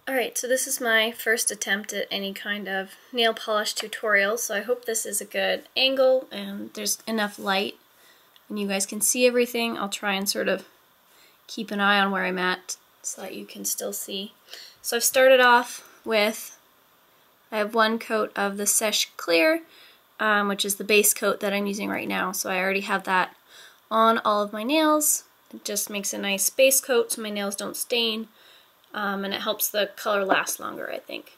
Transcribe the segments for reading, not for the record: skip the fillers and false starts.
Alright, so this is my first attempt at any kind of nail polish tutorial, so I hope this is a good angle and there's enough light and you guys can see everything. I'll try and sort of keep an eye on where I'm at so that you can still see. So I've started off with, I have one coat of the Seche Clear, which is the base coat that I'm using right now, so I already have that on all of my nails. It just makes a nice base coat so my nails don't stain. And it helps the color last longer, I think.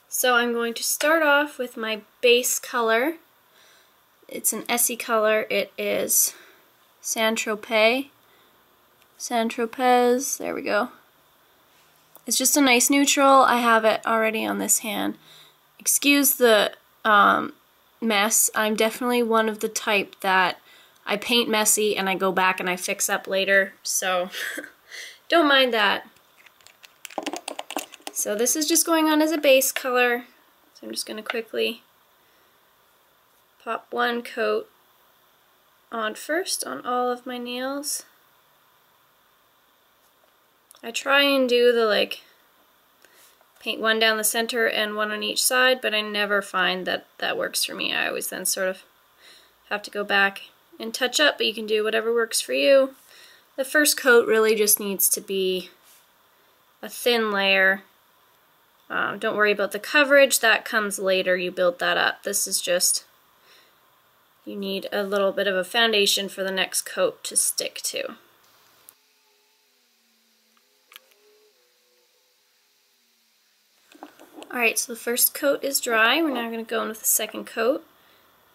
So I'm going to start off with my base color. It's an Essie color. It is Saint-Tropez. Saint-Tropez, there we go. It's just a nice neutral. I have it already on this hand. Excuse the mess. I'm definitely one of the type that I paint messy and I go back and I fix up later, so don't mind that. So this is just going on as a base color. So I'm just going to quickly pop one coat on first on all of my nails. I try and do the paint one down the center and one on each side, but I never find that that works for me. I always then sort of have to go back and touch up, but you can do whatever works for you. The first coat really just needs to be a thin layer. Don't worry about the coverage, that comes later, you build that up. This is just, you need a little bit of a foundation for the next coat to stick to. Alright, so the first coat is dry. We're now going to go in with the second coat.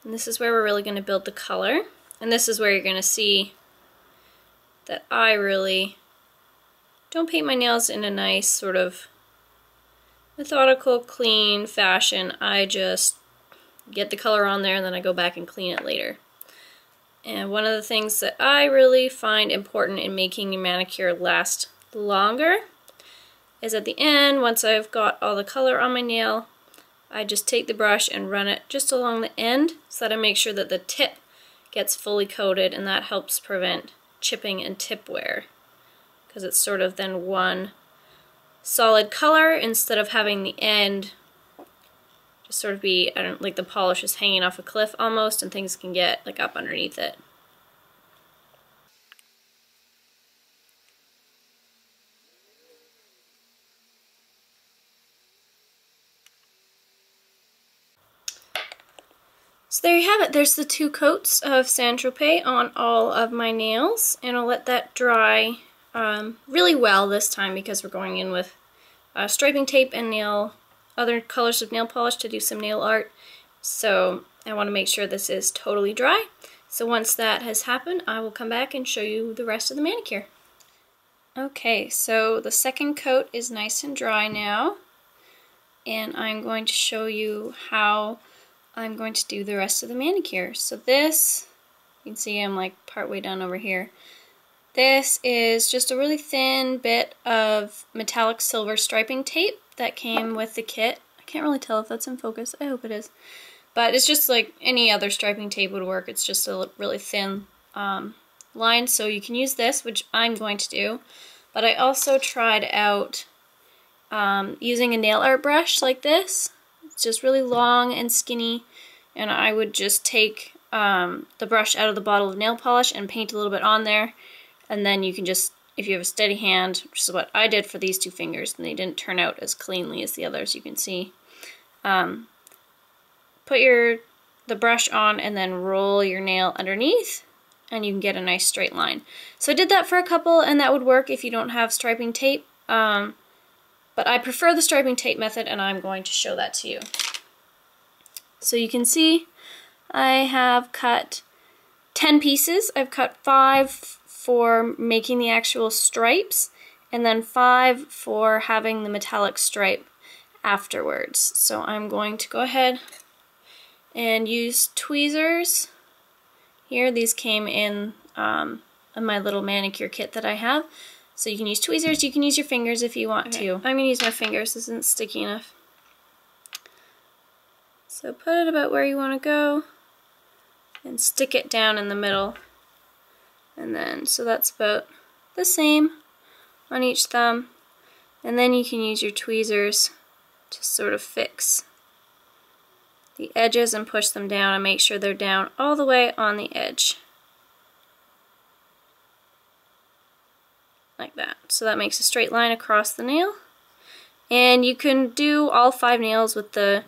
And this is where we're really going to build the color. And this is where you're going to see that I really don't paint my nails in a nice sort of methodical, clean fashion. I just get the color on there and then I go back and clean it later. And one of the things that I really find important in making your manicure last longer is at the end, once I've got all the color on my nail, I just take the brush and run it just along the end so that I make sure that the tip gets fully coated, and that helps prevent chipping and tip wear because it's sort of then one solid color instead of having the end just sort of be, I don't like the polish is hanging off a cliff almost and things can get like up underneath it. So there you have it. There's the two coats of Saint-Tropez on all of my nails, and I'll let that dry really well this time because we're going in with striping tape and other colors of nail polish to do some nail art. So I want to make sure this is totally dry. So once that has happened, I will come back and show you the rest of the manicure. Okay, so the second coat is nice and dry now, and I'm going to show you how I'm going to do the rest of the manicure. So this, you can see I'm like partway done over here. This is just a really thin bit of metallic silver striping tape that came with the kit. I can't really tell if that's in focus, I hope it is. But it's just like any other striping tape would work, it's just a really thin line, so you can use this, which I'm going to do. But I also tried out using a nail art brush like this. It's just really long and skinny, and I would just take the brush out of the bottle of nail polish and paint a little bit on there, and then you can just, if you have a steady hand, which is what I did for these two fingers, and they didn't turn out as cleanly as the others, you can see. Put the brush on and then roll your nail underneath, and you can get a nice straight line. So I did that for a couple, and that would work if you don't have striping tape. But I prefer the striping tape method, and I'm going to show that to you. So you can see I have cut 10 pieces. I've cut 5 for making the actual stripes, and then 5 for having the metallic stripe afterwards. So I'm going to go ahead and use tweezers. Here, these came in my little manicure kit that I have. So you can use tweezers, you can use your fingers if you want to. I'm going to use my fingers, this isn't sticky enough. So put it about where you want to go and stick it down in the middle. And then, so that's about the same on each thumb. And then you can use your tweezers to sort of fix the edges and push them down and make sure they're down all the way on the edge. Like that. So that makes a straight line across the nail. And you can do all 5 nails with the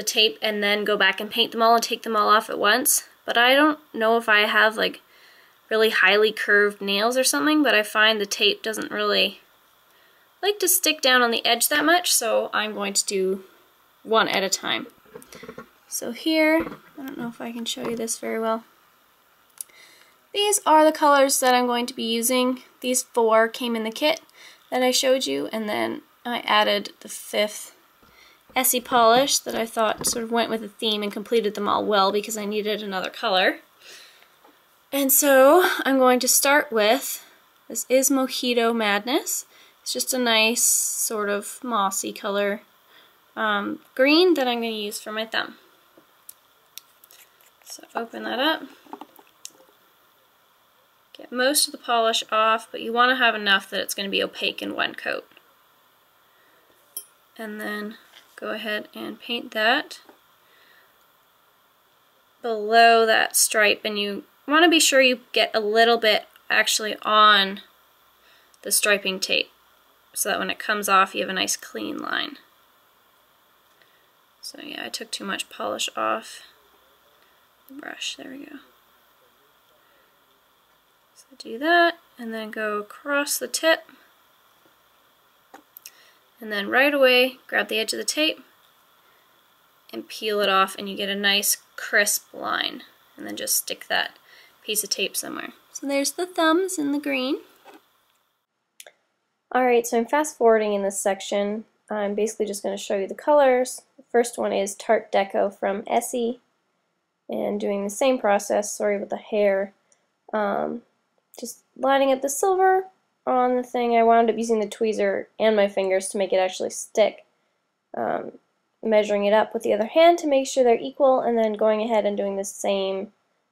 tape and then go back and paint them all and take them all off at once. But I don't know if I have like really highly curved nails or something, but I find the tape doesn't really like to stick down on the edge that much, so I'm going to do one at a time. So here, I don't know if I can show you this very well. These are the colors that I'm going to be using. These 4 came in the kit that I showed you, and then I added the 5th Essie polish that I thought sort of went with the theme and completed them all well because I needed another color. And so I'm going to start with, this is Mojito Madness. It's just a nice sort of mossy color green that I'm going to use for my thumb. So open that up. Get most of the polish off, but you want to have enough that it's going to be opaque in one coat. And then go ahead and paint that below that stripe, and you want to be sure you get a little bit actually on the striping tape so that when it comes off you have a nice clean line. So yeah, I took too much polish off the brush. There we go. So do that and then go across the tip. And then right away, grab the edge of the tape and peel it off, and you get a nice crisp line. And then just stick that piece of tape somewhere. So there's the thumbs in the green. Alright, so I'm fast forwarding in this section. I'm basically just going to show you the colors. The first one is Tarte Deco from Essie. And doing the same process, sorry with the hair. Just lining up the silver on the thing. I wound up using the tweezer and my fingers to make it actually stick. Measuring it up with the other hand to make sure they're equal, and then going ahead and doing the same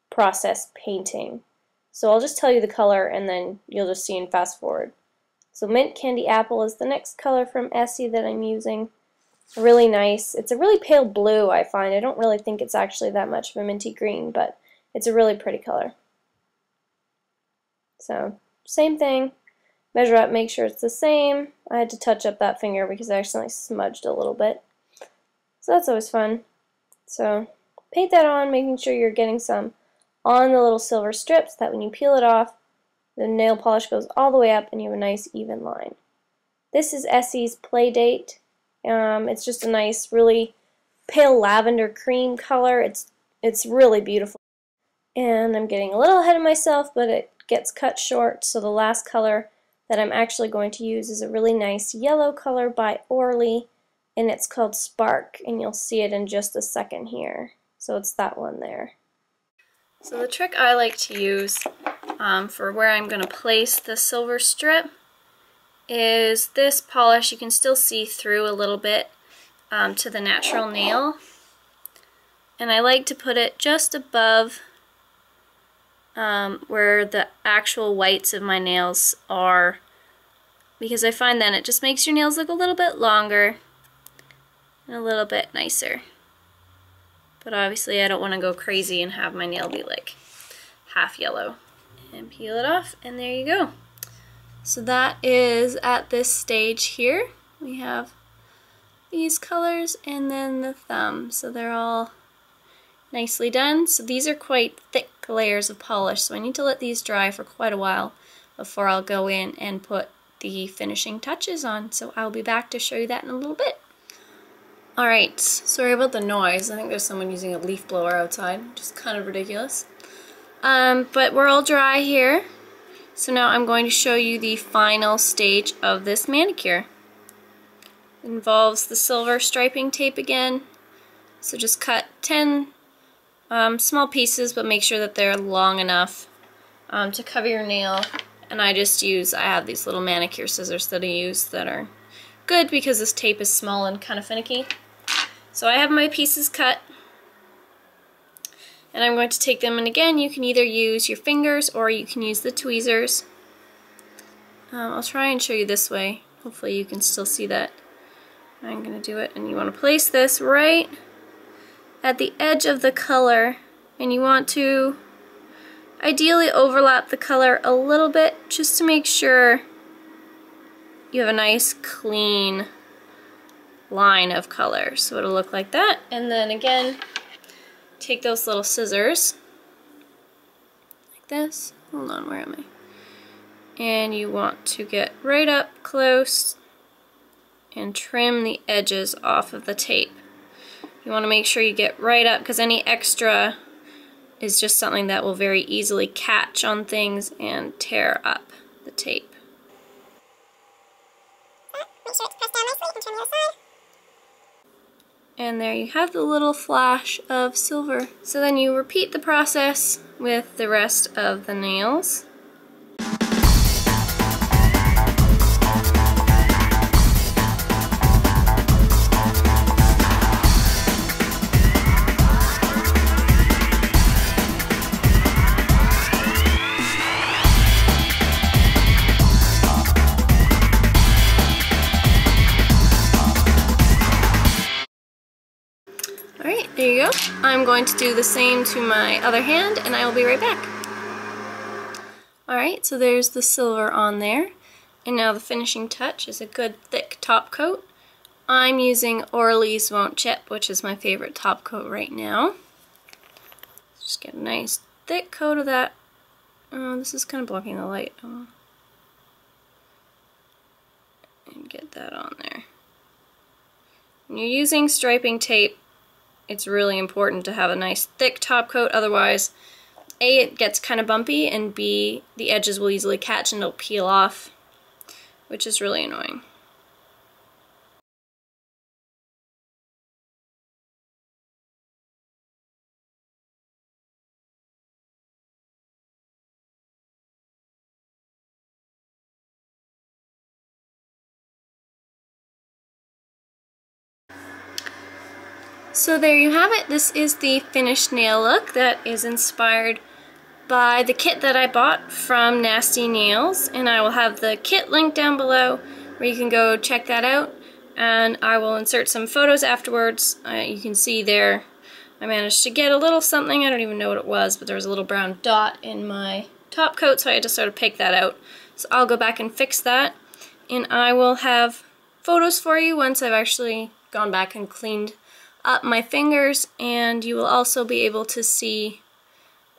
process painting. So I'll just tell you the color and then you'll just see in fast forward. So Mint Candy Apple is the next color from Essie that I'm using. Really nice. It's a really pale blue, I find. I don't really think it's actually that much of a minty green, but it's a really pretty color. So same thing. Measure up, make sure it's the same. I had to touch up that finger because I accidentally smudged a little bit. So that's always fun. So paint that on, making sure you're getting some on the little silver strips, that when you peel it off, the nail polish goes all the way up and you have a nice even line. This is Essie's Play Date. It's just a nice, really pale lavender cream color. It's really beautiful. And I'm getting a little ahead of myself, but it gets cut short, so the last color that I'm actually going to use is a really nice yellow color by Orly, and it's called Spark, and you'll see it in just a second here. So it's that one there. So the trick I like to use for where I'm going to place the silver strip is this polish. You can still see through a little bit to the natural nail, and I like to put it just above where the actual whites of my nails are, because I find then it just makes your nails look a little bit longer and a little bit nicer. But obviously I don't want to go crazy and have my nail be like half yellow. And peel it off, and there you go. So that is at this stage here. We have these colors and then the thumb. So they're all nicely done. So these are quite thick layers of polish, so I need to let these dry for quite a while before I'll go in and put the finishing touches on. So I'll be back to show you that in a little bit. Alright, sorry about the noise. I think there's someone using a leaf blower outside, which is kind of ridiculous. But we're all dry here. So now I'm going to show you the final stage of this manicure. It involves the silver striping tape again. So just cut 10 small pieces, but make sure that they're long enough to cover your nail. And I have these little manicure scissors that I use that are good because this tape is small and kind of finicky. So I have my pieces cut, and I'm going to take them, and again you can either use your fingers or you can use the tweezers. I'll try and show you this way Hopefully you can still see that. I'm going to do it, and you want to place this right at the edge of the color, and you want to ideally overlap the color a little bit just to make sure you have a nice clean line of color. So it'll look like that, and then again take those little scissors like this. Hold on, where am I? And you want to get right up close and trim the edges off of the tape. You want to make sure you get right up, because any extra is just something that will very easily catch on things and tear up the tape. Make sure it's pressed down nicely and turn the other side. And there you have the little flash of silver. So then you repeat the process with the rest of the nails. Alright, there you go. I'm going to do the same to my other hand, and I will be right back. Alright, so there's the silver on there. And now the finishing touch is a good thick top coat. I'm using Orly's Won't Chip, which is my favorite top coat right now. Just get a nice thick coat of that. Oh, this is kind of blocking the light. Oh. And get that on there. When you're using striping tape, it's really important to have a nice thick top coat, otherwise A, it gets kind of bumpy, and B, the edges will easily catch and it'll peel off, which is really annoying. So there you have it. This is the finished nail look that is inspired by the kit that I bought from Nasty Nails, and I will have the kit linked down below where you can go check that out, and I will insert some photos afterwards. You can see there I managed to get a little something, I don't even know what it was, but there was a little brown dot in my top coat, so I had to sort of pick that out. So I'll go back and fix that, and I will have photos for you once I've actually gone back and cleaned up my fingers, and you will also be able to see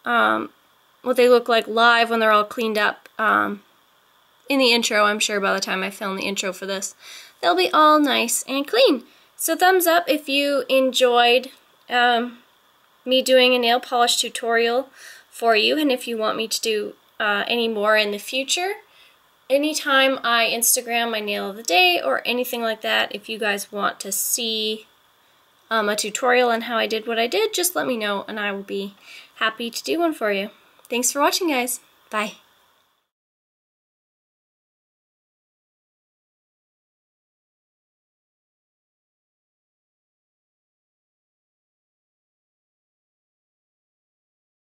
what they look like live when they're all cleaned up in the intro. I'm sure by the time I film the intro for this, they'll be all nice and clean. So thumbs up if you enjoyed me doing a nail polish tutorial for you, and if you want me to do any more in the future. Anytime I Instagram my nail of the day or anything like that, if you guys want to see a tutorial on how I did what I did, just let me know and I will be happy to do one for you. Thanks for watching, guys. Bye.